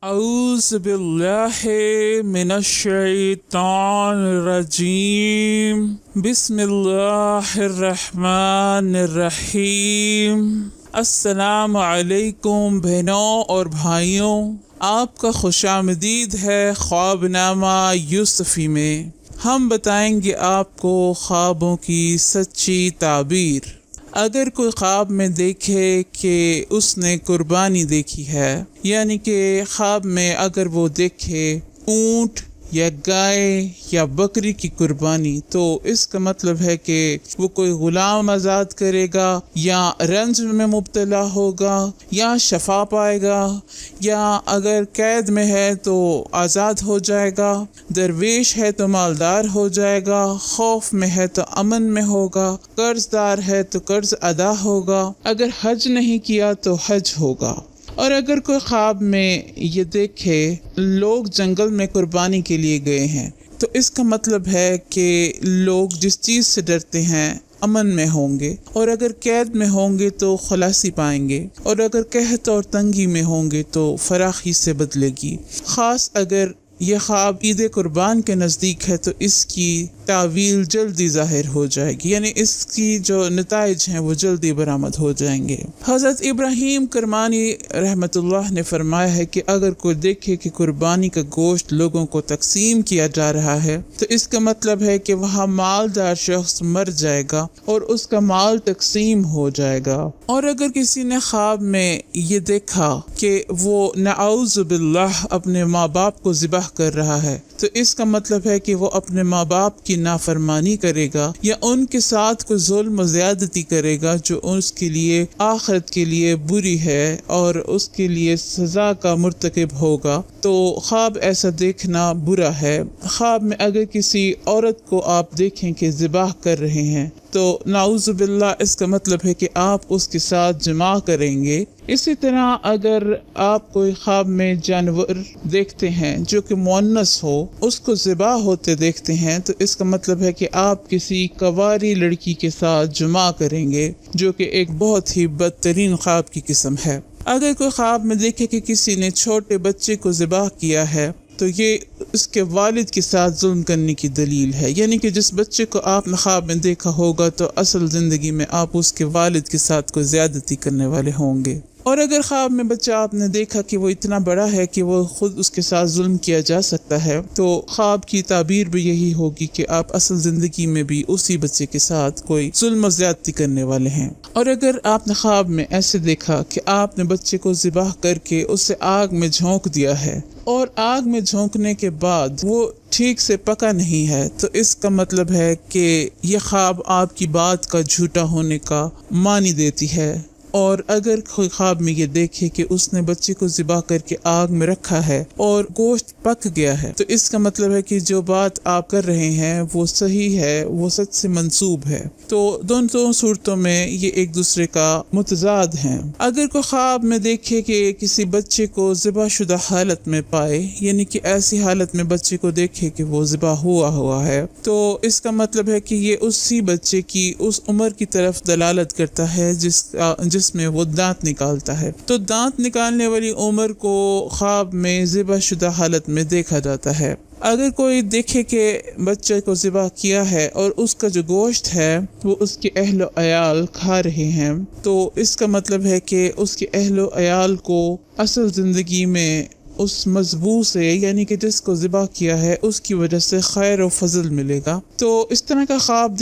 اعوذ باللہ من الشیطان الرجیم بسم اللہ الرحمن الرحیم۔ السلام علیکم بہنوں اور بھائیوں، آپ کا خوش آمدید ہے خواب نامہ یوسفی میں۔ ہم بتائیں گے آپ کو خوابوں کی سچی تعبیر۔ اگر کوئی خواب میں دیکھے کہ اس نے قربانی دیکھی ہے، یعنی کہ خواب میں اگر وہ دیکھے اونٹ یا گائے یا بکری کی قربانی، تو اس کا مطلب ہے کہ وہ کوئی غلام آزاد کرے گا، یا رنج میں مبتلا ہوگا، یا شفا پائے گا، یا اگر قید میں ہے تو آزاد ہو جائے گا، درویش ہے تو مالدار ہو جائے گا، خوف میں ہے تو امن میں ہوگا، قرض دار ہے تو قرض ادا ہوگا، اگر حج نہیں کیا تو حج ہوگا۔ اور اگر کوئی خواب میں یہ دیکھے لوگ جنگل میں قربانی کے لیے گئے ہیں، تو اس کا مطلب ہے کہ لوگ جس چیز سے ڈرتے ہیں امن میں ہوں گے، اور اگر قید میں ہوں گے تو خلاصی پائیں گے، اور اگر قحط اور تنگی میں ہوں گے تو فراخی سے بدلے گی۔ خاص اگر یہ خواب عید قربان کے نزدیک ہے تو اس کی تعویل جلدی ظاہر ہو جائے گی، یعنی اس کی جو نتائج ہیں وہ جلدی برآمد ہو جائیں گے۔ حضرت ابراہیم کرمانی رحمۃ اللہ نے فرمایا ہے کہ اگر کوئی دیکھے کہ قربانی کا گوشت لوگوں کو تقسیم کیا جا رہا ہے، تو اس کا مطلب ہے کہ وہاں مالدار شخص مر جائے گا اور اس کا مال تقسیم ہو جائے گا۔ اور اگر کسی نے خواب میں یہ دیکھا کہ وہ نعوذ باللہ اپنے ماں باپ کو ذبح کر رہا ہے، تو اس کا مطلب ہے کہ وہ اپنے ماں باپ کی نافرمانی کرے گا، یا ان کے ساتھ کوئی ظلم و زیادتی کرے گا جو اس کے لیے آخرت کے لیے بری ہے اور اس کے لیے سزا کا مرتکب ہوگا۔ تو خواب ایسا دیکھنا برا ہے۔ خواب میں اگر کسی عورت کو آپ دیکھیں کہ ذبح کر رہے ہیں، تو نعوذ باللہ اس کا مطلب ہے کہ آپ اس کے ساتھ جماع کریں گے۔ اسی طرح اگر آپ کوئی خواب میں جانور دیکھتے ہیں جو کہ مؤنث ہو، اس کو ذبح ہوتے دیکھتے ہیں، تو اس کا مطلب ہے کہ آپ کسی کنواری لڑکی کے ساتھ جماع کریں گے، جو کہ ایک بہت ہی بدترین خواب کی قسم ہے۔ اگر کوئی خواب میں دیکھے کہ کسی نے چھوٹے بچے کو ذبح کیا ہے، تو یہ اس کے والد کے ساتھ ظلم کرنے کی دلیل ہے، یعنی کہ جس بچے کو آپ نے خواب میں دیکھا ہوگا تو اصل زندگی میں آپ اس کے والد کے ساتھ کوئی زیادتی کرنے والے ہوں گے۔ اور اگر خواب میں بچہ آپ نے دیکھا کہ وہ اتنا بڑا ہے کہ وہ خود اس کے ساتھ ظلم کیا جا سکتا ہے، تو خواب کی تعبیر بھی یہی ہوگی کہ آپ اصل زندگی میں بھی اسی بچے کے ساتھ کوئی ظلم و زیادتی کرنے والے ہیں۔ اور اگر آپ نے خواب میں ایسے دیکھا کہ آپ نے بچے کو ذبح کر کے اسے آگ میں جھونک دیا ہے، اور آگ میں جھونکنے کے بعد وہ ٹھیک سے پکا نہیں ہے، تو اس کا مطلب ہے کہ یہ خواب آپ کی بات کا جھوٹا ہونے کا معنی دیتی ہے۔ اور اگر کوئی خواب میں یہ دیکھے کہ اس نے بچے کو ذبح کر کے آگ میں رکھا ہے اور گوشت پک گیا ہے، تو اس کا مطلب ہے کہ جو بات آپ کر رہے ہیں وہ صحیح ہے، وہ سچ سے منسوب ہے۔ تو دونوں صورتوں میں یہ ایک دوسرے کا متضاد ہیں۔ اگر کوئی خواب میں دیکھے کہ کسی بچے کو ذبح شدہ حالت میں پائے، یعنی کہ ایسی حالت میں بچے کو دیکھے کہ وہ ذبح ہوا ہے، تو اس کا مطلب ہے کہ یہ اسی بچے کی اس عمر کی طرف دلالت کرتا ہے جس میں وہ دانت نکالتا ہے۔ تو دانت نکالنے والی عمر کو خواب میں ذبح شدہ حالت میں دیکھا جاتا ہے۔ اگر کوئی دیکھے کہ بچے کو ذبح کیا ہے اور اس کا جو گوشت ہے وہ اس کے اہل و عیال کھا رہے ہیں، تو اس کا مطلب ہے کہ اس کے اہل و عیال کو اصل زندگی میں اس مذبوح سے، یعنی کہ جس کو ذبح کیا ہے، اس کی وجہ سے خیر و فضل ملے گا۔ تو اس طرح کا خواب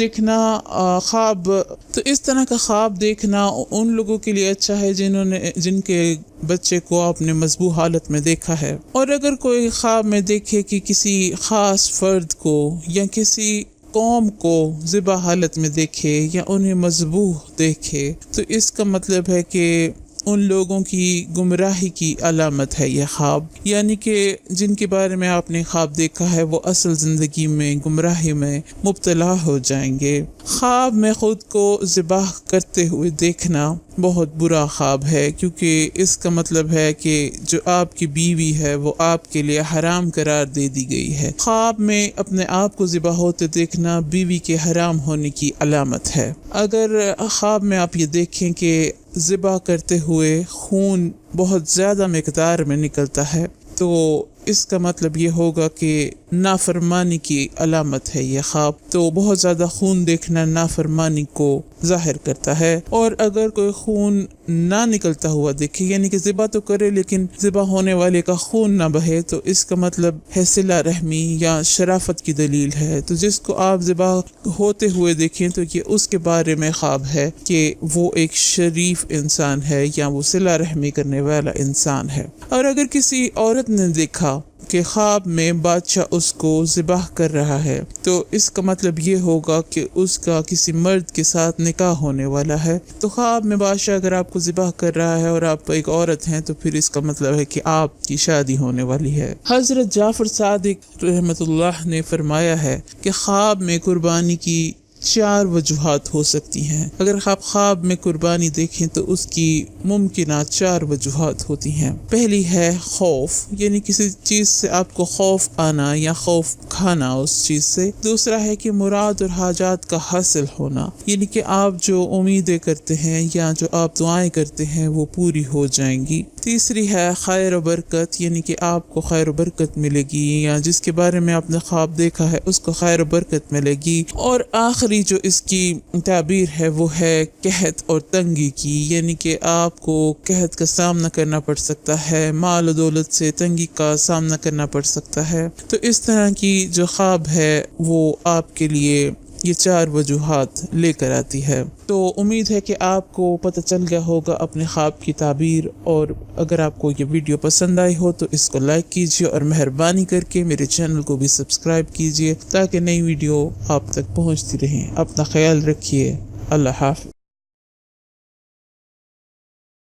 دیکھنا ان لوگوں کے لیے اچھا ہے جن کے بچے کو آپ نے مذبوح حالت میں دیکھا ہے۔ اور اگر کوئی خواب میں دیکھے کہ کسی خاص فرد کو یا کسی قوم کو ذبح حالت میں دیکھے یا انہیں مذبوح دیکھے، تو اس کا مطلب ہے کہ ان لوگوں کی گمراہی کی علامت ہے یہ خواب، یعنی کہ جن کے بارے میں آپ نے خواب دیکھا ہے وہ اصل زندگی میں گمراہی میں مبتلا ہو جائیں گے۔ خواب میں خود کو ذبح کرتے ہوئے دیکھنا بہت برا خواب ہے، کیونکہ اس کا مطلب ہے کہ جو آپ کی بیوی ہے وہ آپ کے لیے حرام قرار دے دی گئی ہے۔ خواب میں اپنے آپ کو ذبح ہوتے دیکھنا بیوی کے حرام ہونے کی علامت ہے۔ اگر خواب میں آپ یہ دیکھیں کہ ذبح کرتے ہوئے خون بہت زیادہ مقدار میں نکلتا ہے، تو اس کا مطلب یہ ہوگا کہ نافرمانی کی علامت ہے یہ خواب. تو بہت زیادہ خون دیکھنا نافرمانی کو ظاہر کرتا ہے. اور اگر کوئی خون نہ نکلتا ہوا دیکھے، یعنی کہ ذبح تو کرے لیکن ذبح ہونے والے کا خون نہ بہے، تو اس کا مطلب ہے صلہ رحمی یا شرافت کی دلیل ہے. تو جس کو آپ ذبح ہوتے ہوئے دیکھیں تو یہ اس کے بارے میں خواب ہے کہ وہ ایک شریف انسان ہے یا وہ صلہ رحمی کرنے والا انسان ہے. اور اگر کسی عورت نے دیکھا کہ خواب میں بادشاہ اس کو ذبح کر رہا ہے، تو اس کا مطلب یہ ہوگا کہ اس کا کسی مرد کے ساتھ نکاح ہونے والا ہے. تو خواب میں بادشاہ اگر آپ کو ذبح کر رہا ہے اور آپ ایک عورت ہیں، تو پھر اس کا مطلب ہے کہ آپ کی شادی ہونے والی ہے. حضرت جعفر صادق رحمۃ اللہ نے فرمایا ہے کہ خواب میں قربانی کی 4 وجوہات ہو سکتی ہیں. اگر آپ خواب میں قربانی دیکھیں تو اس کی ممکنہ 4 وجوہات ہوتی ہیں. پہلی ہے خوف، یعنی کسی چیز سے آپ کو خوف آنا یا خوف کھانا اس چیز سے. دوسرا ہے کہ مراد اور حاجات کا حاصل ہونا، یعنی کہ آپ جو امیدیں کرتے ہیں یا جو آپ دعائیں کرتے ہیں وہ پوری ہو جائیں گی. تیسری ہے خیر و برکت، یعنی کہ آپ کو خیر و برکت ملے گی یا جس کے بارے میں آپ نے خواب دیکھا ہے اس کو خیر و برکت ملے گی. اور آخری جو اس کی تعبیر ہے وہ ہے قحط اور تنگی کی، یعنی کہ آپ کو قحط کا سامنا کرنا پڑ سکتا ہے، مال و دولت سے تنگی کا سامنا کرنا پڑ سکتا ہے. تو اس طرح کی جو خواب ہے وہ آپ کے لیے یہ 4 وجوہات لے کر آتی ہے. تو امید ہے کہ آپ کو پتہ چل گیا ہوگا اپنے خواب کی تعبیر. اور اگر آپ کو یہ ویڈیو پسند آئی ہو تو اس کو لائک کیجیے اور مہربانی کر کے میرے چینل کو بھی سبسکرائب کیجیے تاکہ نئی ویڈیو آپ تک پہنچتی رہیں. اپنا خیال رکھیے. اللہ حافظ.